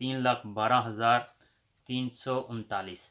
3,12,339,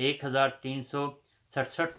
1,367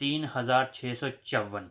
3,654।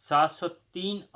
703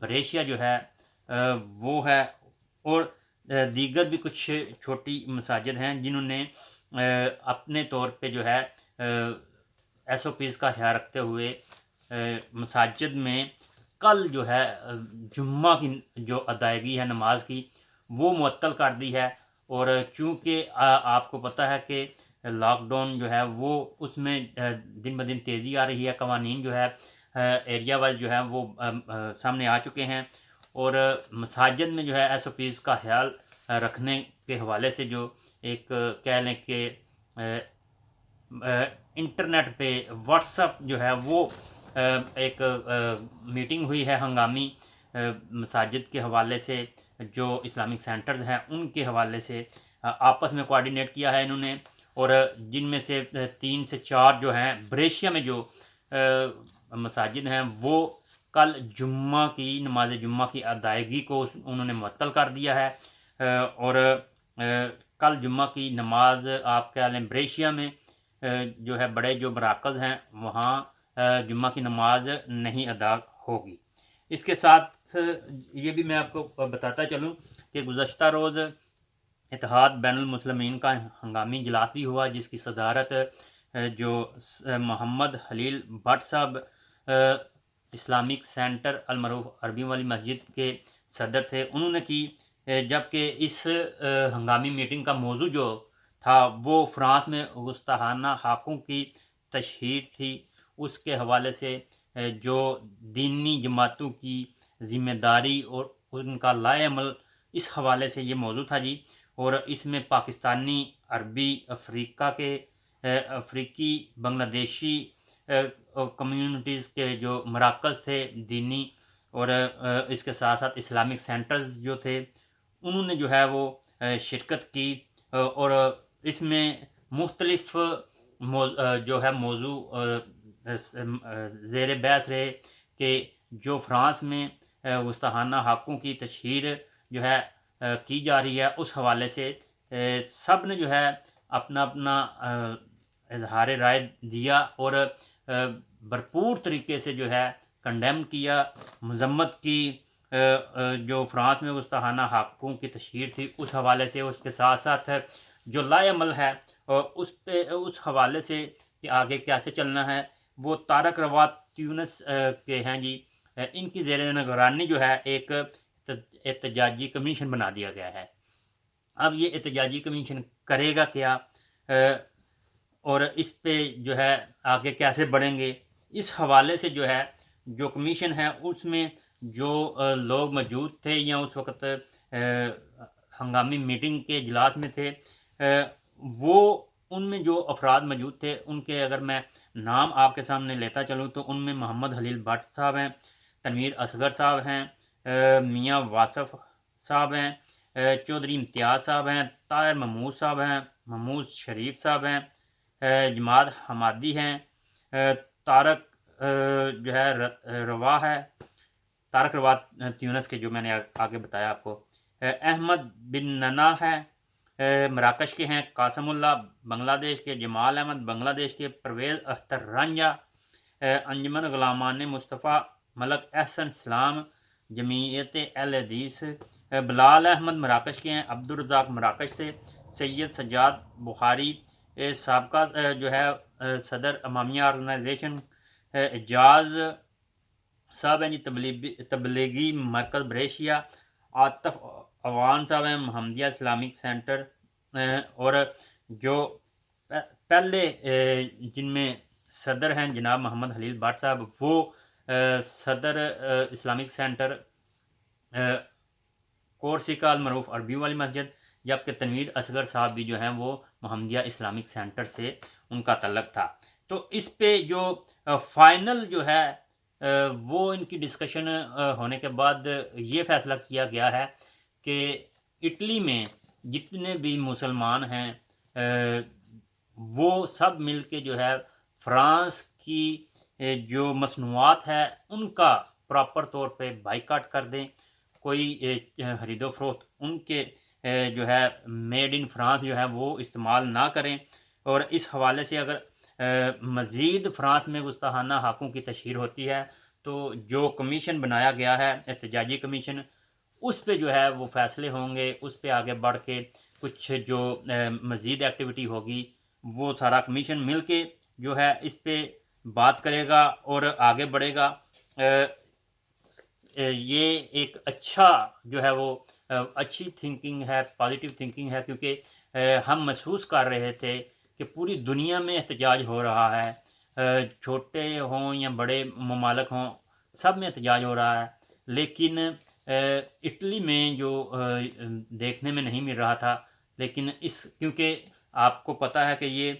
Brescia جو ہے وہ ہے، اور دیگر بھی کچھ چھوٹی مساجد ہیں جنہوں نے اپنے طور پہ جو ہے ایس او پیز کا خیال رکھتے ہوئے مساجد میں کل جو ہے جمعہ کی جو ادائیگی ہے نماز کی وہ معطل کر دی ہے۔ اور چونکہ آپ کو پتہ ہے کہ لاک ڈاؤن جو ہے وہ اس میں دن بدن تیزی آ رہی ہے، قوانین جو ہے ایریا وائز جو ہے وہ سامنے آ چکے ہیں، اور مساجد میں جو ہے ایس او پیز کا خیال رکھنے کے حوالے سے جو ایک کہہ لیں کہ انٹرنیٹ پہ واٹس اپ جو ہے وہ ایک میٹنگ ہوئی ہے ہنگامی مساجد کے حوالے سے، جو اسلامک سینٹرز ہیں ان کے حوالے سے آپس میں کوارڈینیٹ کیا ہے انہوں نے، اور جن میں سے 3 سے 4 جو ہیں بریشیا میں جو مساجد ہیں وہ کل جمعہ کی نماز جمعہ کی ادائیگی کو انہوں نے معطل کر دیا ہے، اور کل جمعہ کی نماز آپ کہہ لیں بریشیا میں جو ہے بڑے جو مراکز ہیں وہاں جمعہ کی نماز نہیں ادا ہوگی۔ اس کے ساتھ یہ بھی میں آپ کو بتاتا چلوں کہ گزشتہ روز اتحاد بین المسلمین کا ہنگامی اجلاس بھی ہوا، جس کی صدارت جو محمد خلیل بٹ صاحب اسلامک سینٹر المعروف عربی والی مسجد کے صدر تھے انہوں نے کی، جبکہ اس ہنگامی میٹنگ کا موضوع جو تھا وہ فرانس میں گستاخانہ حقوق کی تشہیر تھی، اس کے حوالے سے جو دینی جماعتوں کی ذمہ داری اور ان کا لائے عمل اس حوالے سے یہ موضوع تھا جی۔ اور اس میں پاکستانی، عربی، افریقی، بنگلہ دیشی کمیونٹیز کے جو مراکز تھے دینی، اور اس کے ساتھ ساتھ اسلامک سینٹرز جو تھے انہوں نے جو ہے وہ شرکت کی، اور اس میں مختلف جو ہے موضوع زیر بحث رہے کہ جو فرانس میں گستاخانہ حقوق کی تشہیر جو ہے کی جا رہی ہے اس حوالے سے سب نے جو ہے اپنا اپنا اظہار رائے دیا، اور بھرپور طریقے سے جو ہے کنڈیم کیا، مذمت کی جو فرانس میں گستاخانہ حقوق کی تشہیر تھی اس حوالے سے، اس کے ساتھ ساتھ جو لائے عمل ہے اس حوالے سے کہ آگے کیسے چلنا ہے، وہ طارق رواد تیونس کے ہیں جی، ان کی زیر نگرانی جو ہے ایک احتجاجی کمیشن بنا دیا گیا ہے۔ اب یہ احتجاجی کمیشن کرے گا کیا، اور اس پہ جو ہے آگے کیسے بڑھیں گے، اس حوالے سے جو ہے جو کمیشن ہے اس میں جو لوگ موجود تھے یا اس وقت ہنگامی میٹنگ کے اجلاس میں تھے، وہ ان میں جو افراد موجود تھے ان کے اگر میں نام آپ کے سامنے لیتا چلوں تو ان میں محمد خلیل بٹ صاحب ہیں، تنویر اصغر صاحب ہیں، میاں واصف صاحب ہیں، چودھری امتیاز صاحب ہیں، طاہر محمود صاحب ہیں، محمود شریف صاحب ہیں، جماعت حمادی ہیں، طارق جو ہے روا ہے، طارق روا تیونس کے جو میں نے آگے بتایا آپ کو، احمد بن ننا ہے مراکش کے ہیں، قاسم اللہ بنگلہ دیش کے، جمال احمد بنگلہ دیش کے، پرویز اختر رانجھا انجمن غلامان مصطفیٰ، ملک احسن اسلام جمعیت اہل حدیث، بلال احمد مراکش کے ہیں، عبدالرزاق مراکش سے، سید سجاد بخاری سابقہ جو ہے صدر امامیہ آرگنائزیشن، اعجاز صاحب ہیں جی تبلیغی مرکز بریشیا، عاطف عوان صاحب ہیں محمدیہ اسلامک سینٹر، اور جو پہلے جن میں صدر ہیں جناب محمد خلیل بٹ صاحب وہ صدر اسلامک سینٹر کورسیکا المعروف عربی والی مسجد، جبکہ تنویر اصغر صاحب بھی جو ہیں وہ محمدیہ اسلامک سینٹر سے ان کا تعلق تھا۔ تو اس پہ جو فائنل جو ہے وہ ان کی ڈسکشن ہونے کے بعد یہ فیصلہ کیا گیا ہے کہ اٹلی میں جتنے بھی مسلمان ہیں وہ سب مل کے جو ہے فرانس کی جو مصنوعات ہے ان کا پراپر طور پہ بائیکاٹ کر دیں، کوئی خرید و فروخت ان کے جو ہے میڈ ان فرانس جو ہے وہ استعمال نہ کریں، اور اس حوالے سے اگر مزید فرانس میں گستاخانہ حقوق کی تشہیر ہوتی ہے تو جو کمیشن بنایا گیا ہے احتجاجی کمیشن، اس پہ جو ہے وہ فیصلے ہوں گے، اس پہ آگے بڑھ کے کچھ جو مزید ایکٹیویٹی ہوگی وہ سارا کمیشن مل کے جو ہے اس پہ بات کرے گا اور آگے بڑھے گا۔ یہ ایک اچھا جو ہے وہ اچھی تھنکنگ ہے، پازیٹیو تھنکنگ ہے، کیونکہ ہم محسوس کر رہے تھے کہ پوری دنیا میں احتجاج ہو رہا ہے، چھوٹے ہوں یا بڑے ممالک ہوں، سب میں احتجاج ہو رہا ہے، لیکن اٹلی میں جو دیکھنے میں نہیں مل رہا تھا، لیکن کیونکہ آپ کو پتہ ہے کہ یہ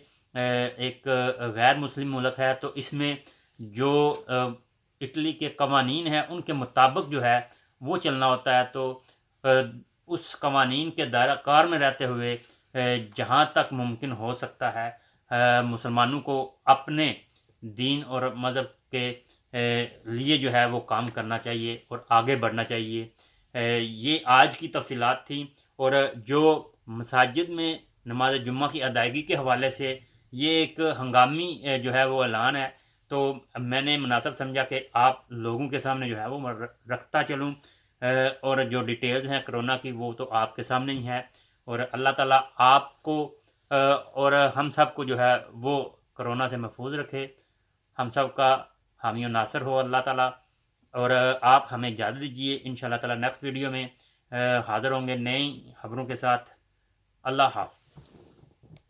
ایک غیر مسلم ملک ہے، تو اس میں جو اٹلی کے قوانین ہیں ان کے مطابق جو ہے وہ چلنا ہوتا ہے، تو اس قوانین کے دائرہ کار میں رہتے ہوئے جہاں تک ممکن ہو سکتا ہے مسلمانوں کو اپنے دین اور مذہب کے لیے جو ہے وہ کام کرنا چاہیے اور آگے بڑھنا چاہیے۔ یہ آج کی تفصیلات تھیں، اور جو مساجد میں نماز جمعہ کی ادائیگی کے حوالے سے یہ ایک ہنگامی جو ہے وہ اعلان ہے، تو میں نے مناسب سمجھا کہ آپ لوگوں کے سامنے جو ہے وہ رکھتا چلوں، اور جو ڈیٹیلز ہیں کرونا کی وہ تو آپ کے سامنے ہی ہے، اور اللہ تعالیٰ آپ کو اور ہم سب کو جو ہے وہ کرونا سے محفوظ رکھے، ہم سب کا حامی و ناصر ہو اللہ تعالیٰ۔ اور آپ ہمیں اجازت دیجیے، انشاءاللہ تعالیٰ نیکسٹ ویڈیو میں حاضر ہوں گے نئی خبروں کے ساتھ۔ اللہ حافظ۔